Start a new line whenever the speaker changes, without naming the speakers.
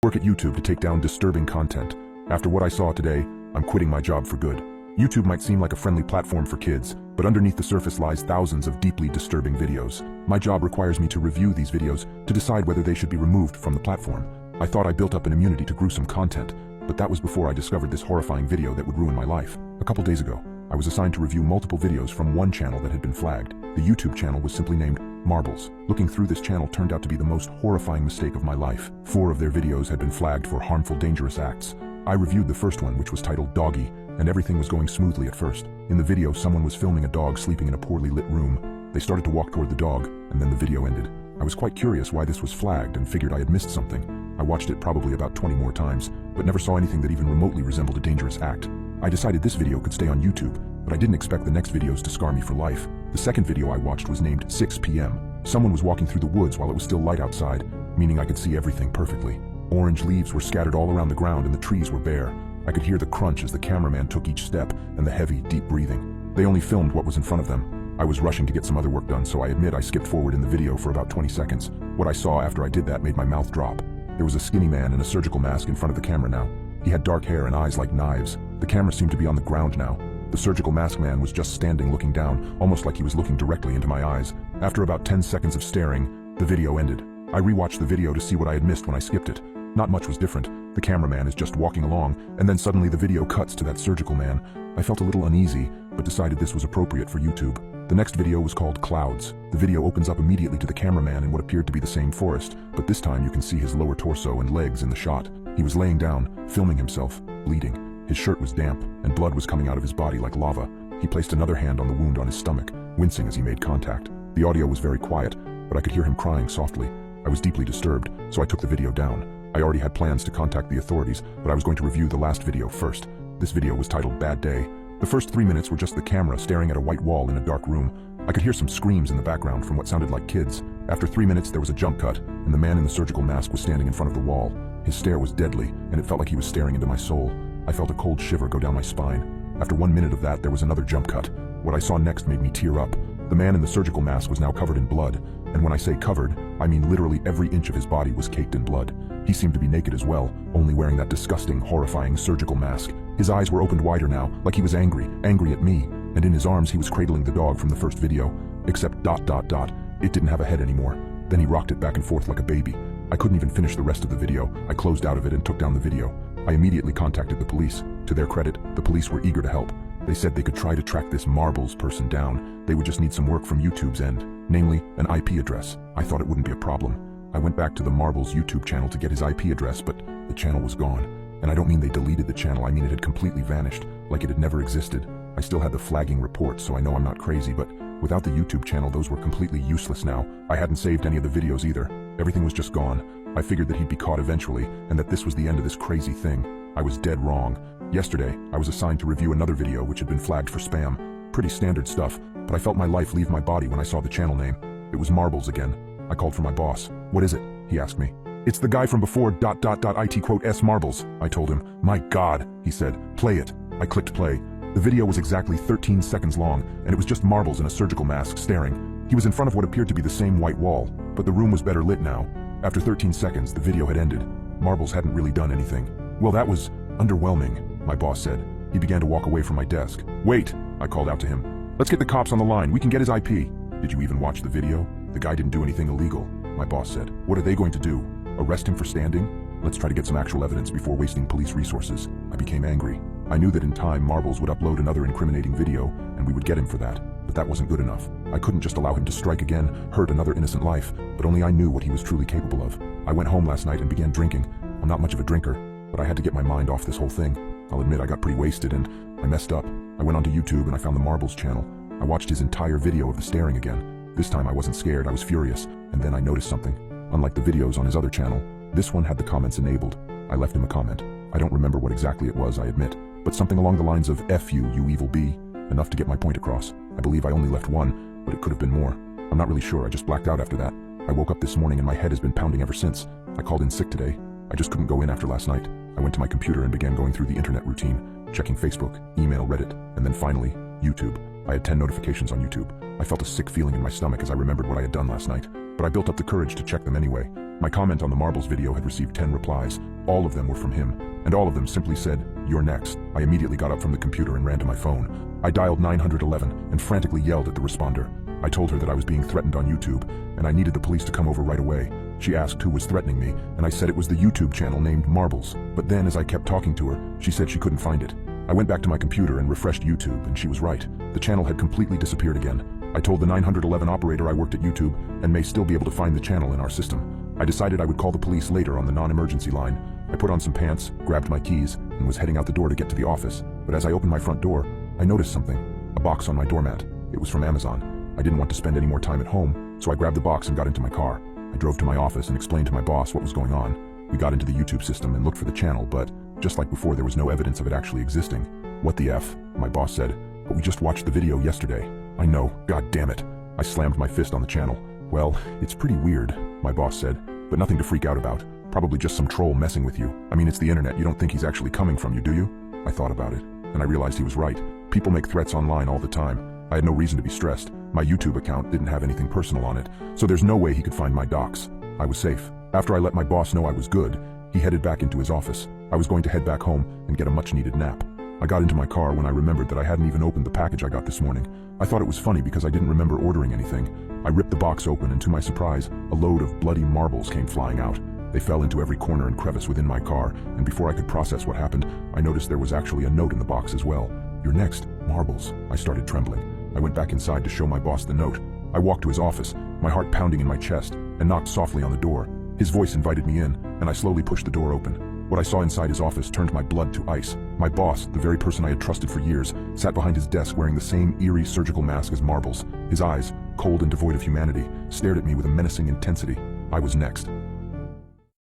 Work at YouTube to take down disturbing content. After what I saw today, I'm quitting my job for good. YouTube might seem like a friendly platform for kids, but underneath the surface lies thousands of deeply disturbing videos. My job requires me to review these videos to decide whether they should be removed from the platform. I thought I built up an immunity to gruesome content, but that was before I discovered this horrifying video that would ruin my life. A couple days ago, I was assigned to review multiple videos from one channel that had been flagged. The YouTube channel was simply named Marbles. Looking through this channel turned out to be the most horrifying mistake of my life. 4 of their videos had been flagged for harmful, dangerous acts. I reviewed the first one, which was titled Doggy, and everything was going smoothly at first. In the video, someone was filming a dog sleeping in a poorly lit room. They started to walk toward the dog, and then the video ended. I was quite curious why this was flagged and figured I had missed something. I watched it probably about 20 more times, but never saw anything that even remotely resembled a dangerous act. I decided this video could stay on YouTube, but I didn't expect the next videos to scar me for life. The second video I watched was named 6 p.m. Someone was walking through the woods while it was still light outside, meaning I could see everything perfectly. Orange leaves were scattered all around the ground and the trees were bare. I could hear the crunch as the cameraman took each step and the heavy, deep breathing. They only filmed what was in front of them. I was rushing to get some other work done, so I admit I skipped forward in the video for about 20 seconds. What I saw after I did that made my mouth drop. There was a skinny man in a surgical mask in front of the camera now. He had dark hair and eyes like knives. The camera seemed to be on the ground now. The surgical mask man was just standing looking down, almost like he was looking directly into my eyes. After about 10 seconds of staring, the video ended. I rewatched the video to see what I had missed when I skipped it. Not much was different. The cameraman is just walking along, and then suddenly the video cuts to that surgical man. I felt a little uneasy, but decided this was appropriate for YouTube. The next video was called Clouds. The video opens up immediately to the cameraman in what appeared to be the same forest, but this time you can see his lower torso and legs in the shot. He was laying down, filming himself, bleeding. His shirt was damp, and blood was coming out of his body like lava. He placed another hand on the wound on his stomach, wincing as he made contact. The audio was very quiet, but I could hear him crying softly. I was deeply disturbed, so I took the video down. I already had plans to contact the authorities, but I was going to review the last video first. This video was titled Bad Day. The first 3 minutes were just the camera staring at a white wall in a dark room. I could hear some screams in the background from what sounded like kids. After 3 minutes, there was a jump cut, and the man in the surgical mask was standing in front of the wall. His stare was deadly, and it felt like he was staring into my soul. I felt a cold shiver go down my spine. After 1 minute of that, there was another jump cut. What I saw next made me tear up. The man in the surgical mask was now covered in blood, and when I say covered, I mean literally every inch of his body was caked in blood. He seemed to be naked as well, only wearing that disgusting, horrifying surgical mask. His eyes were opened wider now, like he was angry at me, and in his arms he was cradling the dog from the first video, except ... it didn't have a head anymore. Then he rocked it back and forth like a baby. I couldn't even finish the rest of the video. I closed out of it and took down the video. I immediately contacted the police. To their credit, the police were eager to help. They said they could try to track this Marbles person down. They would just need some work from YouTube's end, namely an IP address. I thought it wouldn't be a problem. I went back to the Marbles YouTube channel to get his IP address, but the channel was gone. And I don't mean they deleted the channel, I mean it had completely vanished, like it had never existed. I still had the flagging report, so I know I'm not crazy, but without the YouTube channel, those were completely useless now. I hadn't saved any of the videos either. Everything was just gone. I figured that he'd be caught eventually, and that this was the end of this crazy thing. I was dead wrong. Yesterday, I was assigned to review another video which had been flagged for spam. Pretty standard stuff, but I felt my life leave my body when I saw the channel name. It was Marbles again. I called for my boss. "What is it?" he asked me. "It's the guy from before ... IT Marbles," I told him. "My God," he said. "Play it." I clicked play. The video was exactly 13 seconds long, and it was just Marbles in a surgical mask staring. He was in front of what appeared to be the same white wall, but the room was better lit now. After 13 seconds, the video had ended. Marbles hadn't really done anything. "Well, that was underwhelming," my boss said. He began to walk away from my desk. "Wait," I called out to him. "Let's get the cops on the line. We can get his IP." "Did you even watch the video? The guy didn't do anything illegal," my boss said. "What are they going to do? Arrest him for standing? Let's try to get some actual evidence before wasting police resources." I became angry. I knew that in time Marbles would upload another incriminating video, and we would get him for that. But that wasn't good enough. I couldn't just allow him to strike again, hurt another innocent life, but only I knew what he was truly capable of. I went home last night and began drinking. I'm not much of a drinker, but I had to get my mind off this whole thing. I'll admit I got pretty wasted and I messed up. I went onto YouTube and I found the Marbles channel. I watched his entire video of the staring again. This time I wasn't scared, I was furious, and then I noticed something. Unlike the videos on his other channel, this one had the comments enabled. I left him a comment. I don't remember what exactly it was, I admit, but something along the lines of "F you, you evil bee," enough to get my point across. I believe I only left one, but it could have been more. I'm not really sure, I just blacked out after that. I woke up this morning and my head has been pounding ever since. I called in sick today. I just couldn't go in after last night. I went to my computer and began going through the internet routine, checking Facebook, email, Reddit, and then finally, YouTube. I had 10 notifications on YouTube. I felt a sick feeling in my stomach as I remembered what I had done last night, but I built up the courage to check them anyway. My comment on the marbles video had received 10 replies. All of them were from him, and all of them simply said, "You're next." I immediately got up from the computer and ran to my phone. I dialed 911 and frantically yelled at the responder. I told her that I was being threatened on YouTube, and I needed the police to come over right away. She asked who was threatening me, and I said it was the YouTube channel named Marbles. But then, as I kept talking to her, she said she couldn't find it. I went back to my computer and refreshed YouTube, and she was right. The channel had completely disappeared again. I told the 911 operator I worked at YouTube and may still be able to find the channel in our system. I decided I would call the police later on the non-emergency line. I put on some pants, grabbed my keys, and was heading out the door to get to the office. But as I opened my front door, I noticed something. A box on my doormat. It was from Amazon. I didn't want to spend any more time at home, so I grabbed the box and got into my car. I drove to my office and explained to my boss what was going on. We got into the YouTube system and looked for the channel, but just like before, there was no evidence of it actually existing. "What the F?" my boss said. "But we just watched the video yesterday." "I know, god damn it." I slammed my fist on the channel. "Well, it's pretty weird," my boss said, "but nothing to freak out about. Probably just some troll messing with you. I mean, it's the internet, you don't think he's actually coming from you, do you?" I thought about it, and I realized he was right. People make threats online all the time. I had no reason to be stressed. My YouTube account didn't have anything personal on it, so there's no way he could find my docs. I was safe. After I let my boss know I was good, he headed back into his office. I was going to head back home and get a much-needed nap. I got into my car when I remembered that I hadn't even opened the package I got this morning. I thought it was funny because I didn't remember ordering anything. I ripped the box open, and to my surprise, a load of bloody marbles came flying out. They fell into every corner and crevice within my car, and before I could process what happened, I noticed there was actually a note in the box as well. "You're next, Marbles." I started trembling. I went back inside to show my boss the note. I walked to his office, my heart pounding in my chest, and knocked softly on the door. His voice invited me in, and I slowly pushed the door open. What I saw inside his office turned my blood to ice. My boss, the very person I had trusted for years, sat behind his desk wearing the same eerie surgical mask as Marbles. His eyes, cold and devoid of humanity, stared at me with a menacing intensity. I was next.